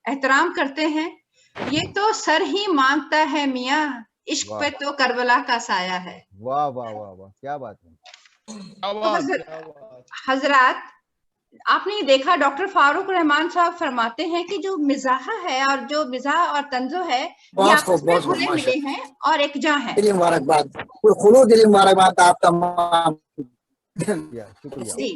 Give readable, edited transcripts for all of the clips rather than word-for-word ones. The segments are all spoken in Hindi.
एहतराम करते हैं। ये तो सर ही मांगता है मियाँ, इश्क पे तो करबला का साया है। वाह वाह वाह वाह, क्या बात है। तो हजरात, आपने देखा डॉक्टर फारूक रहमान साहब फरमाते हैं कि जो मिजाह है और जो मिजाह और तंजो है ये आपस में घुले मिले हैं और एकजा हैं। दिली मुबारकबाद, दिली मुबारकबाद आप तमाम। शुक्रिया जी,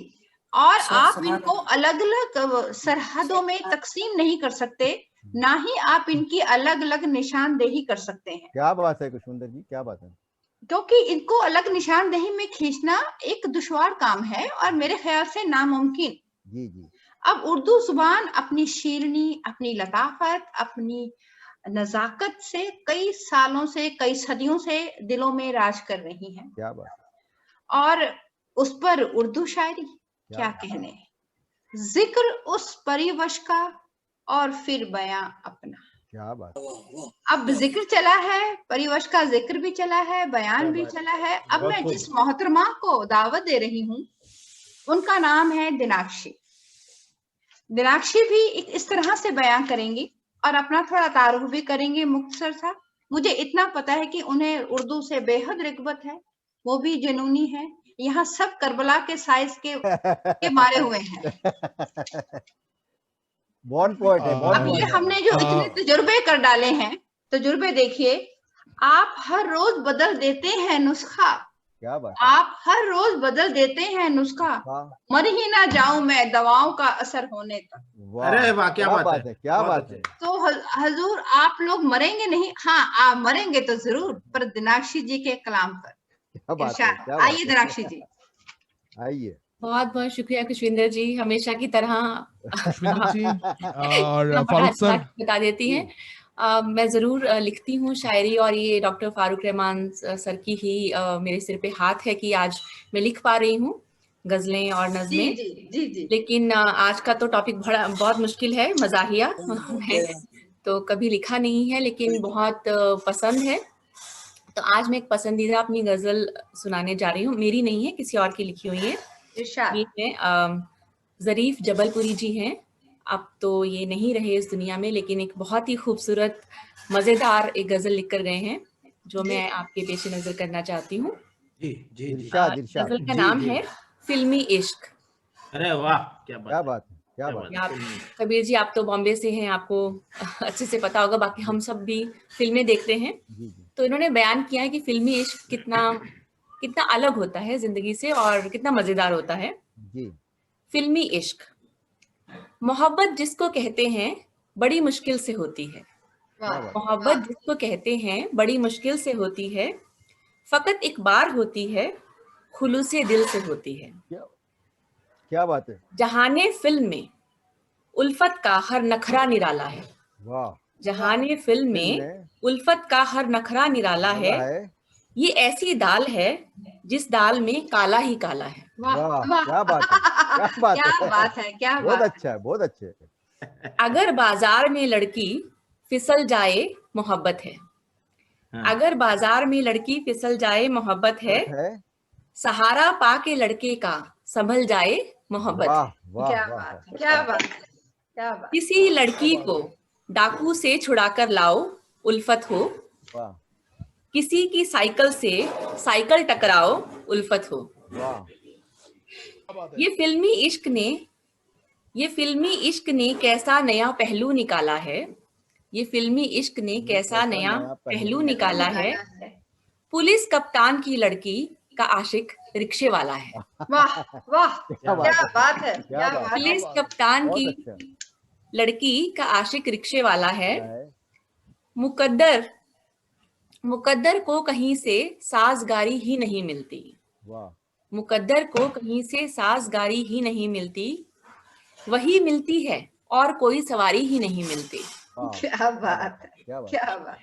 और आप इनको अलग अलग सरहदों में तकसीम नहीं कर सकते, ना ही आप इनकी अलग अलग निशानदेही कर सकते हैं। क्या बात है कुशविंदर जी, क्या बात है। क्योंकि इनको अलग निशानदेही में खींचना एक दुश्वार काम है और मेरे ख्याल से नामुमकिन। जी जी। अब उर्दू जुबान अपनी शीरनी, अपनी लताफत, अपनी नजाकत से कई सालों से, कई सदियों से दिलों में राज कर रही है। क्या बात। और उस पर उर्दू शायरी क्या कहने, जिक्र उस परिवश का और फिर बयां अपना। क्या बात। अब जिक्र चला है, परिवश का जिक्र भी चला है, बयान भी चला है। अब मैं जिस मोहतरमा को दावत दे रही हूँ उनका नाम है दिनाक्षी। दिनाक्षी भी एक इस तरह से बयान करेंगी और अपना थोड़ा तारुफ भी करेंगे मुख्तसर सा। मुझे इतना पता है कि उन्हें उर्दू से बेहद रिग़बत है, वो भी जुनूनी है। यहाँ सब करबला के साइज के मारे हुए हैं। बॉर्न पोएट है, अब ये हमने जो इतने तजुर्बे कर डाले हैं, तजुर्बे देखिए, आप हर रोज बदल देते हैं नुस्खा। क्या बात। आप हर रोज बदल देते हैं नुस्खा, मर ही ना जाऊं मैं दवाओं का असर होने तक। अरे वाह, क्या बात है, क्या बात है। तो हजूर आप लोग मरेंगे नहीं, हाँ आप मरेंगे तो जरूर, पर दिनाक्षी जी के कलाम पर। क्या बात है, क्या बात है। आइए दिनाक्षी जी, आइए। बहुत बहुत शुक्रिया कुशविंदर जी, हमेशा की तरह और फारूक सर बता देती हैं। मैं ज़रूर लिखती हूँ शायरी और ये डॉक्टर फारूक रहमान सर की ही मेरे सिर पे हाथ है कि आज मैं लिख पा रही हूँ गज़लें और नज़में। जी। लेकिन आज का तो टॉपिक बहुत मुश्किल है, मज़ाहिया तो कभी लिखा नहीं है लेकिन बहुत पसंद है। तो आज मैं एक पसंदीदा अपनी गज़ल सुनाने जा रही हूँ, मेरी नहीं है, किसी और की लिखी हुई है। ये है ज़रीफ जबलपुरी जी हैं, अब तो ये नहीं रहे इस दुनिया में, लेकिन एक बहुत ही खूबसूरत मज़ेदार एक गज़ल लिख कर गए हैं जो मैं आपके पेश नज़र करना चाहती हूँ। गज़ल का नाम है फिल्मी इश्क। अरे वाह, क्या बात है, क्या बात है। कबीर जी आप तो बॉम्बे से हैं, आपको अच्छे से पता होगा, बाकी हम सब भी फिल्में देखते हैं। तो इन्होंने बयान किया है कि फिल्मी इश्क कितना अलग होता है जिंदगी से और कितना मजेदार होता है। फिल्मी इश्क, मोहब्बत जिसको कहते हैं बड़ी मुश्किल से होती है। मोहब्बत जिसको कहते हैं बड़ी मुश्किल से होती है, फकत एक बार होती है, खुलूसे दिल से होती है। क्या बात है। जहाने फिल्म में उल्फत का हर नखरा निराला है। जहाने फिल्म में उल्फत का हर नखरा निराला है। ये ऐसी दाल है जिस दाल में काला ही काला है। क्या बात है, क्या बात है, क्या बात है, क्या बहुत अच्छा है, बहुत अच्छे है। अगर बाजार में लड़की फिसल जाए मोहब्बत है। अगर बाजार में लड़की फिसल जाए मोहब्बत है। सहारा पा के लड़के का संभल जाए मोहब्बत है। क्या बात है, क्या बात है, क्या बात। किसी लड़की को डाकू से छुड़ाकर लाओ उल्फत हो। किसी की साइकिल से साइकिल टकराओ उल्फत हो। ये फिल्मी इश्क ने कैसा नया पहलू निकाला है। ये फिल्मी इश्क ने कैसा नया पहलू निकाला है। पुलिस कप्तान की लड़की का आशिक रिक्शे वाला है। वाह वाह, क्या बात है, क्या बात। पुलिस कप्तान की लड़की का आशिक रिक्शे वाला है। मुकद्दर को कहीं से साजगारी ही नहीं मिलती। मुकद्दर को कहीं से साजगारी ही नहीं मिलती, वही मिलती है और कोई सवारी ही नहीं मिलती। क्या बात है, क्या बात।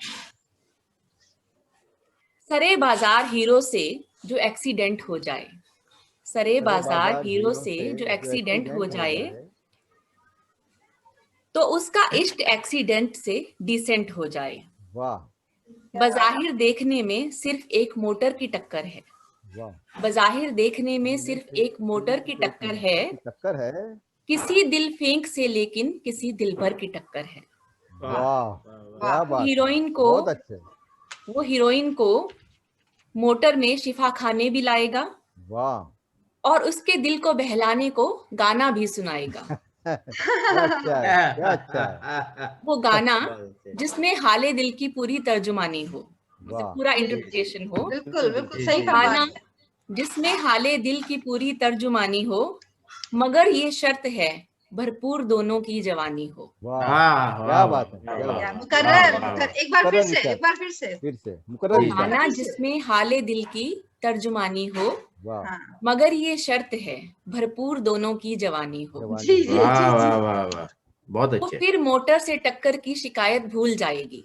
सरे बाजार हीरो से जो एक्सीडेंट हो जाए। सरे बाजार हीरो से जो एक्सीडेंट हो जाए तो उसका इश्क एक्सीडेंट से डिसेंट हो जाए। बज़ाहिर देखने में सिर्फ एक मोटर की टक्कर है। बज़ाहिर देखने में सिर्फ एक मोटर की टक्कर है। किसी दिल फेंक से लेकिन किसी दिल भर की टक्कर है। वाह क्या बात है, हीरोइन को बहुत अच्छे। वो हीरोइन को मोटर में शिफा खाने भी लाएगा वाह और उसके दिल को बहलाने को गाना भी सुनाएगा। क्या अच्छा है, क्या अच्छा है। वो गाना जिसमें हाले दिल की पूरी तर्जुमानी हो, मतलब वाह पूरा इंटरप्रिटेशन हो। बिल्कुल बिल्कुल जी, सही जी। कहा गाना बात है। जिसमें हाले दिल की पूरी तर्जुमानी हो, मगर ये शर्त है भरपूर दोनों की जवानी हो। वाह वाह, क्या वाह, बात है, वाह, क्या वाह, बात या है। मुकर्रर वाह, वाह, मुकर्रर, वाह। एक बार फिर मुकर्रर से, निशान। एक बार फिर से। फिर से वो मुकर्रर निशान। गाना जिसमें हाले दिल की तर्जुमानी हो, वाह हाँ मगर ये शर्त है भरपूर दोनों की जवानी हो। जवानी। जी जी वाह जी वाह जी। वाह वाह, बहुत वो अच्छे। फिर मोटर से टक्कर की शिकायत भूल जाएगी।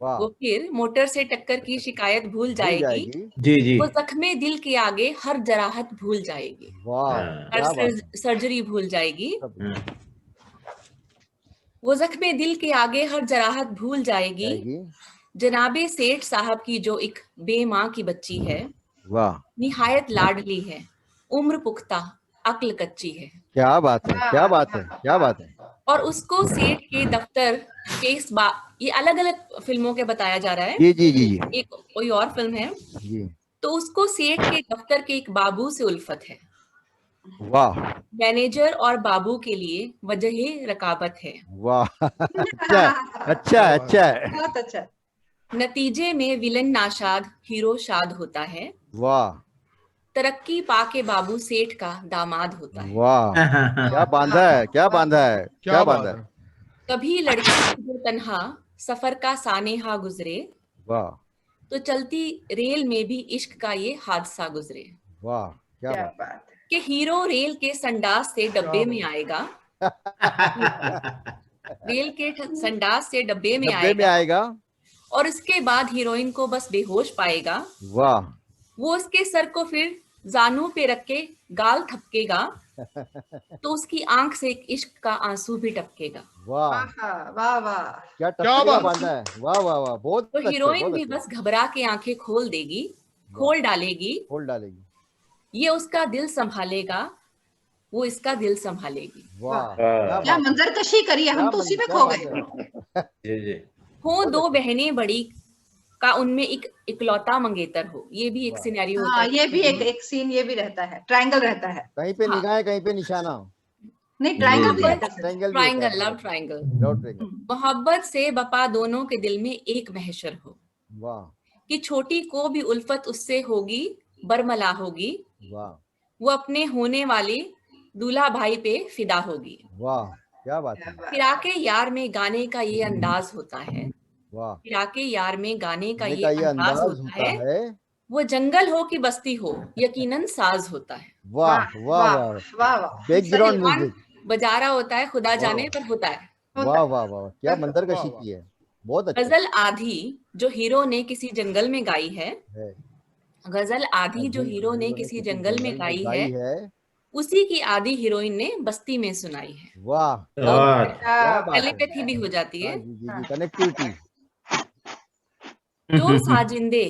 वाह वो फिर मोटर से टक्कर की शिकायत भूल भूल जाएगी। जाएगी। जी जी। वो जख्मे दिल के आगे हर जराहत भूल जाएगी, वाह हाँ। हर क्या बात है। सर्जरी भूल जाएगी। हम्म, वो जख्मे दिल के आगे हर जराहत भूल जाएगी। जाएगी। जनाबे सेठ साहब की जो एक बेमां की बच्ची है, वाह निहायत लाडली है, उम्र पुख्ता अक्ल कच्ची है, क्या बात है, क्या बात है, क्या बात है। और उसको सेठ के दफ्तर के ये अलग अलग फिल्मों के बताया जा रहा है, जी जी जी जी एक कोई और फिल्म है। जी। तो उसको सेठ के दफ्तर के एक बाबू से उल्फत है। वाह मैनेजर और बाबू के लिए वजह रकाबत है। वाह अच्छा है, अच्छा है, अच्छा है। बहुत अच्छा। नतीजे में विलन नाशाद, हीरो शाद होता है। वाह तरक्की पाके बाबू सेठ का दामाद होता है। वाह क्या बांधा है, क्या बांधा है, क्या बांधा है। कभी लड़की जो तन्हा सफर का सानेहा गुजरे, वाह तो चलती रेल में भी इश्क का ये हादसा गुजरे। वाह क्या क्या बात बात है। कि हीरो रेल के संडास से डब्बे में आएगा, रेल के संडास से डब्बे में डब्बे में आएगा, आएगा। और इसके बाद हीरोइन को बस बेहोश पाएगा। वाह वो उसके सर को फिर जानू पे रख के गाल थपकेगा, तो उसकी आंख से एक इश्क का आंसू भी टपकेगा। वाह वाह वाह वाह। क्या टपकेगा बांधा है। वाह वाह वाह बहुत तो अच्छे, हीरोइन बहुत भी अच्छे। बस घबरा के आंखें खोल देगी, खोल डालेगी। खोल डालेगी। ये उसका दिल संभालेगा, वो इसका दिल संभालेगी। वाह क्या क्या बात है, मंजर कशी करी है, हम तो उसी में क्या खो बात गए। है। जी जी। हो दो बहनें बड़ी का उनमें एक इकलौता मंगेतर हो, ये भी एक वाह। सिनेरियो होता हाँ है। ये भी एक सीन ये भी रहता है, ट्रायंगल रहता है। कहीं पे हाँ। निगाहें, कहीं पे निशाना। नहीं जी, ट्रायंगल भी जी। रहता है। ट्रायंगल भी होता ट्रायंगल, है। Love triangle. Love triangle. मोहब्बत से बपा दोनों के दिल में एक महशर हो, वाह कि छोटी को भी उल्फत उससे होगी, बरमला होगी। वाह वो अपने होने वाले दूल्हा भाई पे फिदा होगी। वाह क्या बात है। फिराके यार में गाने का ये अंदाज होता है, वाह फिराके यार में गाने का गाने ये का ये अंदाज अंदाज होता होता है। है। वो जंगल हो कि बस्ती हो, यकीनन साज होता है। वाह वाह वाह वाह वाह वाह। Background Salman music. बजा रहा होता है, खुदा जाने पर होता है। वाह वाह वाह क्या मंदर कशी की है, बहुत अच्छे गजल आधी जो हीरो ने किसी जंगल में गाई है, है। गजल आधी जो हीरो ने किसी जंगल में गाई है, उसी की आधी हीरोइन ने बस्ती में सुनाई है। वाह तो और क्या बात है। टेलीपैथी भी हो जाती है। हाँ, जी जी जी कनेक्टिविटी। जो साजिंदे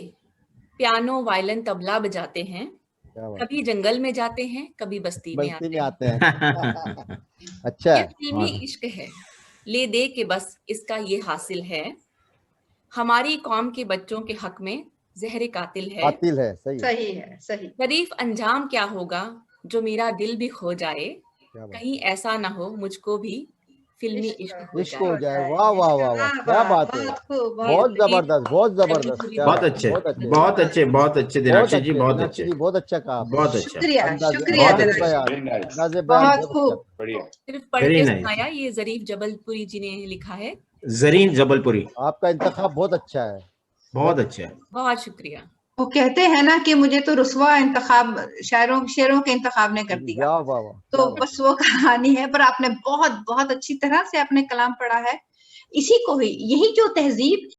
पियानो वायलिन तबला बजाते हैं, क्या बात कभी जंगल में जाते हैं, कभी बस्ती में बस्ती में आते हैं। आते हैं। अच्छा ये है। फिल्मी इश्क है, ले दे के बस इसका ये हासिल है। हमारी कौम के बच्चों के हक में जहर कातिल है। कातिल है, सही है। सही है सही। शरीफ अंजाम क्या होगा जो मेरा दिल भी खो जाए, क्या बात कहीं ऐसा ना हो मुझको भी फिल्मी इश्क हो इश्क जाए। हो जाए। वाह वाह वाह वाह क्या बात है। बहुत खूब बहुत जबरदस्त, बहुत जबरदस्त। क्या बहुत बात है, अच्छे, बहुत अच्छे, बहुत अच्छे, बहुत अच्छे बहुत दिनाक्षी जी, अच्छे। बहुत मीनाक्षी अच्छे, जी बहुत अच्छा कहा आपने। बहुत अच्छा। शुक्रिया शुक्रिया बहुत अंदाज़े अच्छे। बयान, अंदाज़े बयान बहुत बहुत खूब। अच्छा। सिर्फ पढ़ Very के nice. सुनाया, ये जरीफ जबलपुरी जी ने लिखा है। जरीन जबलपुरी, आपका इंतखाब बहुत अच्छा है। बहुत अच्छा है। बहुत शुक्रिया। वो कहते हैं ना कि मुझे तो रुस्वा इंतखाब शेरों के इंतखाब ने कर दिया। वाह वाह वाह तो क्या बात बस वो कहानी है, पर आपने बहुत बहुत अच्छी तरह से अपने कलाम पढ़ा है। इसी को ही, यही जो तहजीब